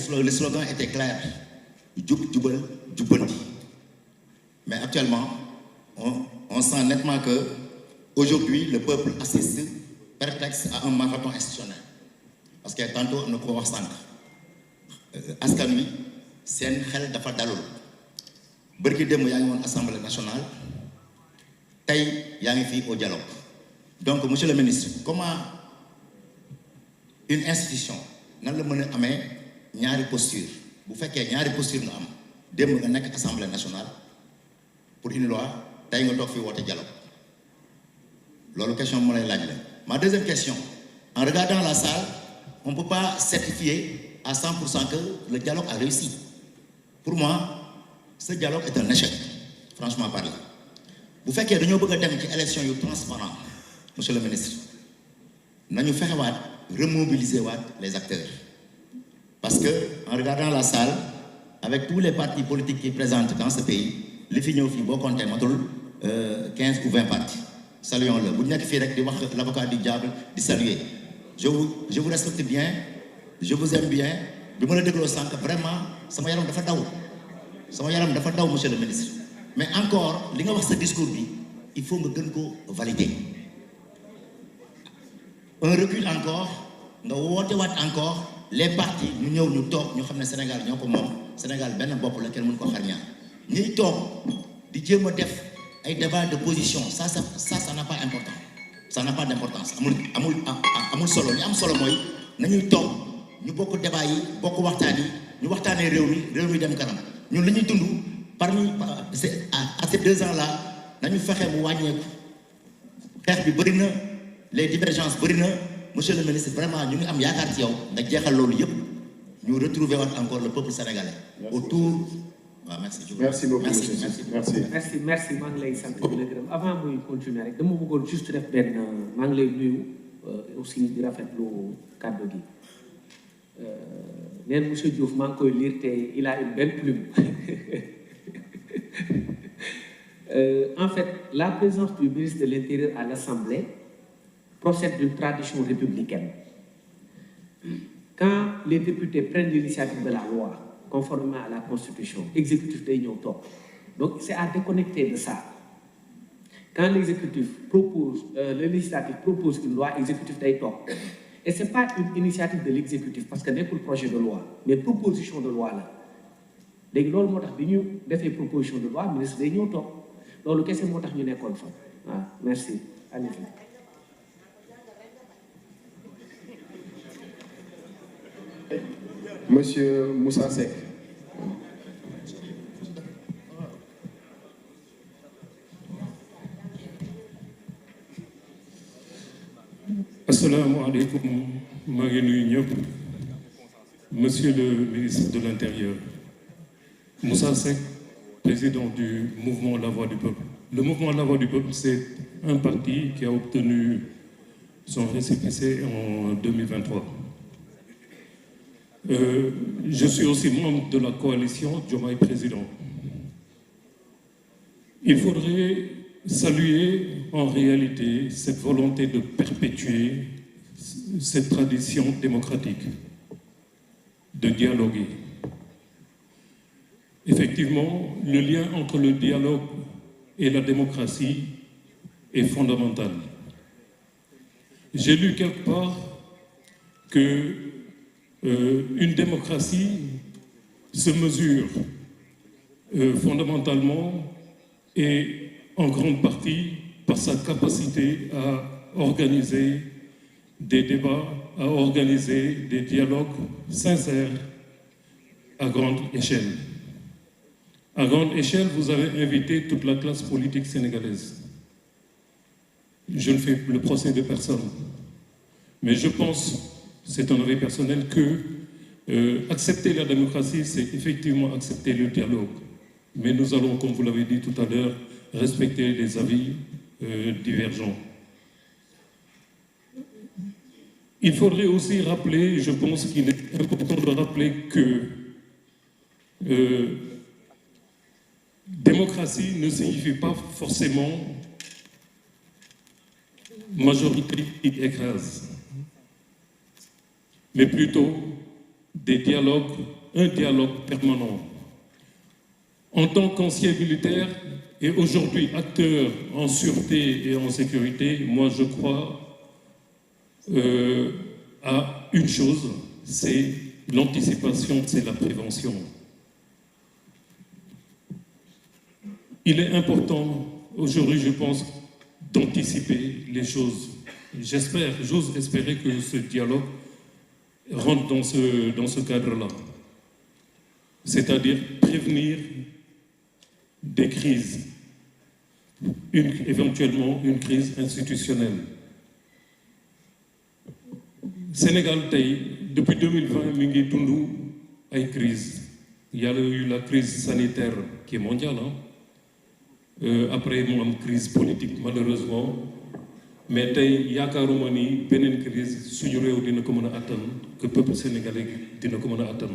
le slogan était clair. Djub, djubal, djubanti. Mais actuellement, on sent nettement que aujourd'hui, le peuple assiste perplexe à un marathon institutionnel. Parce que tantôt, on ne peut pas voir askan wi seen xel dafa dalul bërki démb yaa ngi woon assemblée nationale tey yaa ngi fii au dialogue. Donc monsieur le ministre, comment une institution nan la mën a amee ñaari posture bu fekkee ñaari posture nga am démb nga nekk assemblée nationale pour une loi tey nga toog fii woote dialogue loolu question mu lay laaj la. Ma deuxième question, en regardant la salle, on ne peut pas certifier à 100% que le dialogue a réussi. Pour moi, ce dialogue est un échec, franchement parlant. Vous faites que nous avons une élection transparente, monsieur le ministre. Nous devons remobiliser les acteurs. Parce que, en regardant la salle, avec tous les partis politiques qui présentent dans ce pays, les filles ont compté 15 ou 20 partis. Saluons-le. Vous n'êtes pas l'avocat du diable de saluer. Je vous respecte bien. Je vous aime bien. Je me déclare vraiment, ça m'a dafa daw, monsieur le ministre. Mais encore, li nga wax ce discours bi, il faut me valider. Un recul encore, nga wote wat encore les partis ñu ñew ñu tok ñu xamné Sénégal ñoko mom, Sénégal ben bop la kenn mënu ko xar ñaar. Ñi tok di jéma def ay débat de position, ça n'a pas important. Ça n'a pas d'importance. Amul solo. Li am solo moy nañuy tok ñu bokk débat yi bokk waxtaan yi ñu waxtaanee réew mi dem kanam ñun li ñuy dund parmi à ces 2 ans là nañu fexe mu wàññeeku xeex bi bëri na les divergences bëri na monsieur le ministre vraiment ñu ngi am yaakaar ci yow nga jeexal loolu yëpp ñu retrouver waat encore le peuple sénégalais autour. waaw merci. Merci beaucoup merci maa ngi lay sant di la gërëm avant muy continuer rek dama bëggoon juste def benn maa ngi lay nuyu aussi di rafetlu kàddu gi. Neen monsieur Diouf maa ngi koy lire te il a une belle plume. En fait, la présence du ministre de l'Intérieur à l'Assemblée procède d'une tradition républicaine. Quand les députés prennent l'initiative de la loi, conformément à la Constitution, l'exécutif day ñëw toog. Donc c'est à déconnecter de ça. Quand l'exécutif propose, le législatif propose une loi, l'exécutif day toog. Et ce n'est pas une initiative de l'exécutif parce que n'est pas le projet de loi, mais proposition de loi là. Donc, loolu moo tax bi ñu defee proposition de loi ministre day ñëw toog loolu kese moo tax ñu nekkoon fa waaw merci. Allez-y. Monsieur Moussa Seck. Assalamu alaikum, Monsieur le ministre de l'Intérieur, Moussa Seck, président du mouvement La Voix du Peuple. Le mouvement La Voix du Peuple, c'est un parti qui a obtenu son récépissé en 2023. Je suis aussi membre de la coalition Diomaye Président. Il faudrait saluer en réalité cette volonté de perpétuer cette tradition démocratique, de dialoguer. Effectivement, le lien entre le dialogue et la démocratie est fondamental. J'ai lu quelque part que une démocratie se mesure fondamentalement et en grande partie par sa capacité à organiser des débats, à organiser des dialogues sincères à grande échelle. À grande échelle, vous avez invité toute la classe politique sénégalaise. Je ne fais le procès de personne, mais je pense, c'est un avis personnel, que accepter la démocratie, c'est effectivement accepter le dialogue. Mais nous allons, comme vous l'avez dit tout à l'heure, respecter les avis divergents. Il faudrait aussi rappeler, je pense qu'il est important de rappeler que démocratie ne signifie pas forcément majorité qui écrase, mais plutôt un dialogue permanent. En tant qu'ancien militaire et aujourd'hui acteur en sûreté et en sécurité, moi je crois à une chose, c'est l'anticipation, c'est la prévention. Il est important aujourd'hui, je pense, d'anticiper les choses. J'ose espérer que ce dialogue rentre dans ce cadre-là. C'est-à-dire prévenir des crises, éventuellement une crise institutionnelle. Sénégal, depuis 2020, mi ngi dund ay crise. Il y a eu la crise sanitaire qui est mondiale. Après, mu am crise politique, malheureusement. Mais tey yaakaaruma ni beneen crise suñu réew dina ko mën a attan que peuple sénégalais dina ko mën a attan.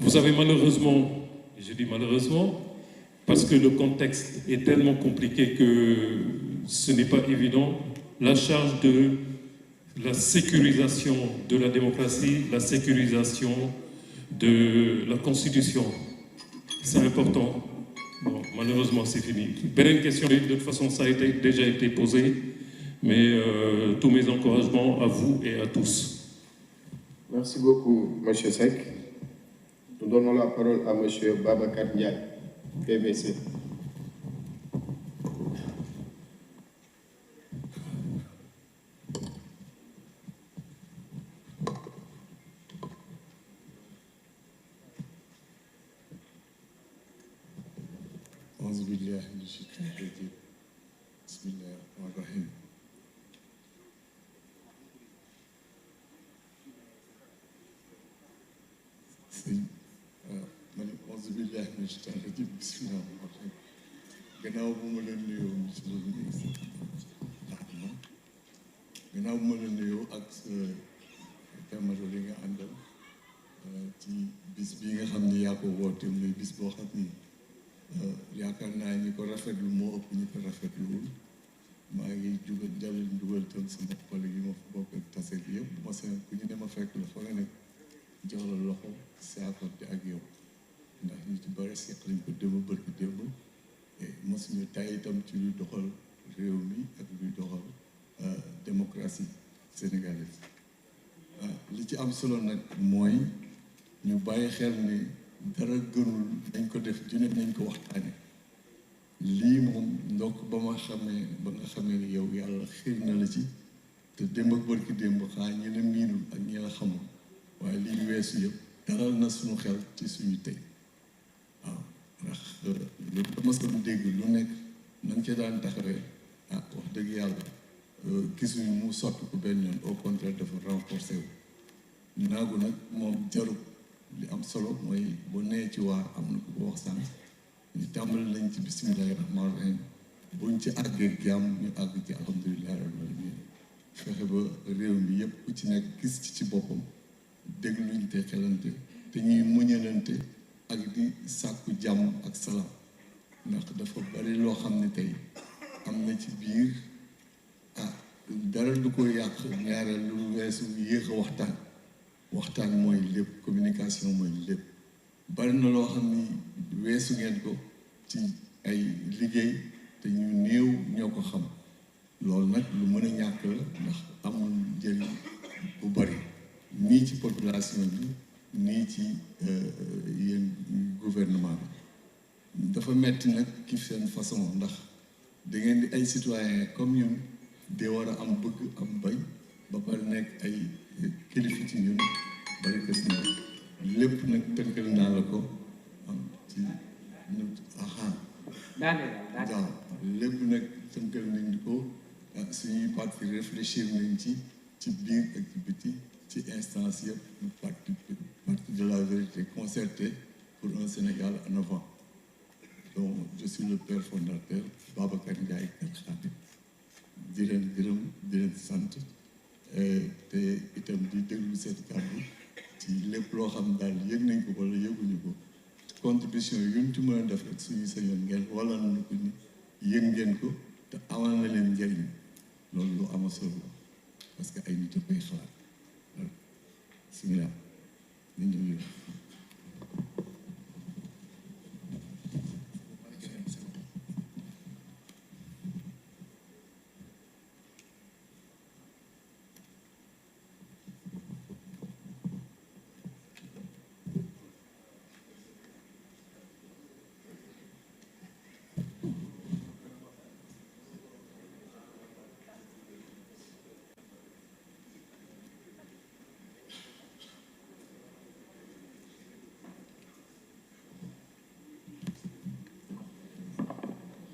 Vous savez, malheureusement, je dis malheureusement, parce que le contexte est tellement compliqué que ce n'est pas évident, la charge de la sécurisation de la démocratie, la sécurisation de la Constitution, c'est important. Bon, malheureusement, c'est fini. Beneen question, de toute façon, ça a déjà été posé, mais tous mes encouragements à vous et à tous. Merci beaucoup, M. Seck. Nous donnons la parole à M. Babacar Ndiaye, PVC. أعوذ بالله من الشيطان الرجيم بسم الله الرحمن الرحيم man أعوذ بالله من الشيطان الرجيم بسم الله الرحمن الرحيم gannaaw bu ma leen nuyoo monsieur le ministre gannaaw bu ma leen nuyoo ak sa camarade li nga àndal ci bis bi nga xam ni yaa ko woote muy bis boo xam ni yaakaar naa ñi ko rafetlu moo ëpp ñi ko rafetluwul maa ngi dugal tam sama collègue yi ma fa bokk ak tase bi yëpp bu ma seen ku ñu dema fekk la fa nga nekk jox la loxo saafante ak yow ndax ñu ci bari seq lañ ko démb bërki démb mosuñu tay itam ci luy doxal réew mi ak luy doxal démocratie sénégalaise li ci am solo nag mooy ñu bàyyi xel ni dara gënul nañ ko def junne nañ ko waxtaane lii moom ndokk ba nga xamee ni yow yàlla xiir na la ci te démb ak bërki démb xaa ñi la miinul ak ñi la xamul waaye lii weesu yëpp dalal na suñu xel ci suñu tey waaw ndax lu dama sa dégg lu nekk nañ ca daan taxawee wax dëgg yàlla gisuñu mu soppi ko benn yoon au contraire dafa renforcé wu naagu nag moom jarul li am solo mooy boo nee ci waa am na ku ko wax sànq ñu tàmbali lañ ci bisimilahi rahmaani rahim buñ ci àggee jàmm ñu àgg ci alhamdulilahi rabbil alamin fexe ba réew mi yëpp ku ci nekk gis ci boppam dégluñ te xelante te ñuy muñalante ak di sàkku jàmm ak salaam ndax dafa bari loo xam ne tey am na ci biir dara du ko yàq ñaareel lu weesu yéex a waxtaan mooy lépp communication mooy lépp bari na loo xam ni weesu ngeen ko ci ay liggéey te ñu néew ñoo ko xam loolu nag lu mën a ñàkk la ndax amul njëriñ bu bari nii ci population bi nii ci yéen gouvernement bi dafa metti nag ki seen façon ndax da ngeen di ay citoyen comme ñun de war a am bëgg am bañ ba pare nekk ay kilifa ci ñun bari ko si lépp nag tënkal naa la ko am ci waaw lépp nag tënkal nañ ko suñuy parti réfléchir nañ ci biir ak ci biti ci instance yëpp parti de la vérité concerté pour un Sénégal en avant donc je suis le père fondateur Babacar Ndiaye Kër Khadim di leen gërëm di leen sant te itam di déglu seen kàddu ci lépp loo xam daal yëg nañ ko wala yëguñu ko contribution yi yuñ ci mën a def rek suñu sañoon ngeen wala nañu ko ni yëg ngeen ko te amal na leen njëriñ loolu lu ama solo parce que ay nit a koy xalaat bismillah di nuyu.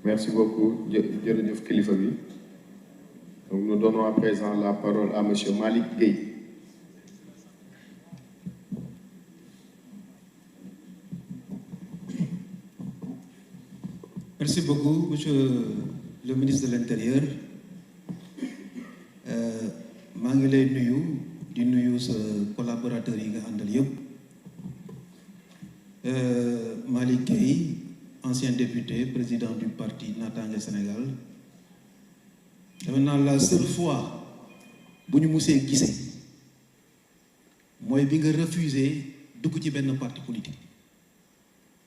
Merci beaucoup, jërëjëf kilifa bi. Donc nous donnons à présent la parole à monsieur Malick Gueye. Merci beaucoup, monsieur le ministre de l'Intérieur. maa ngi lay nuyu di nuyu sa collaborateurs yi nga àndal yëpp. Malick Gueye, ancien député, président du parti Natangué Sénégal. Maintenant, la seule fois bu ñu musee gisee mooy bi nga refusé dugg ci benn parti politique.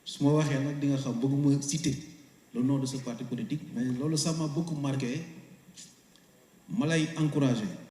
su ma waxee nag di nga xam bëgguma citer le nom de ce parti politique mais loolu ça m'a beaucoup marqué. ma lay encouragé